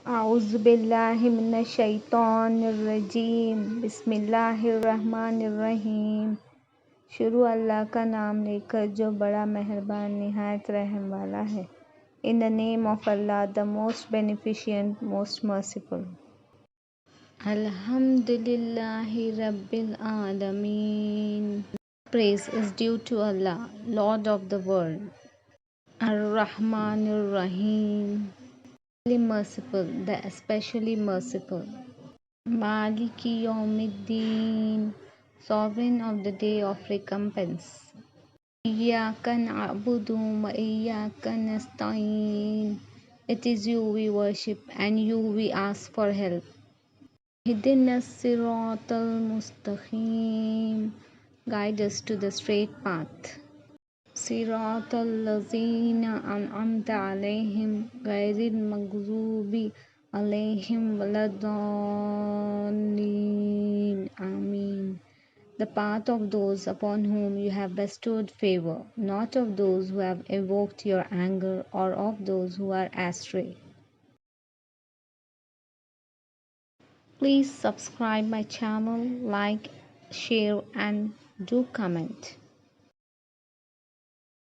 आउज़ बिल्लाहि मिनश शैतानिर रजीम बिस्मिल्लाहिर्रहमानिर्रहीम। शुरू अल्लाह का नाम लेकर जो बड़ा मेहरबान निहायत रहम वाला है। In the name of Allah, the most beneficent, most merciful. Alhamdulillahi Rabbil Alameen. Praise is due to Allah, Lord of the world. Ar-Rahmanir Rahim. The merciful, the especially merciful. Maliki Yawmiddin, sovereign of the day of recompense. Iyyaka na'budu wa iyyaka nasta'in. It is you we worship and you we ask for help. Ihdinas siratal mustaqim. Guide us to the straight path. Siratal lazina an'amta alayhim ghayril maghdubi alayhim waladdallin. Ameen. The path of those upon whom you have bestowed favor, not of those who have evoked your anger or of those who are astray. Please subscribe my channel, like, share and do comment.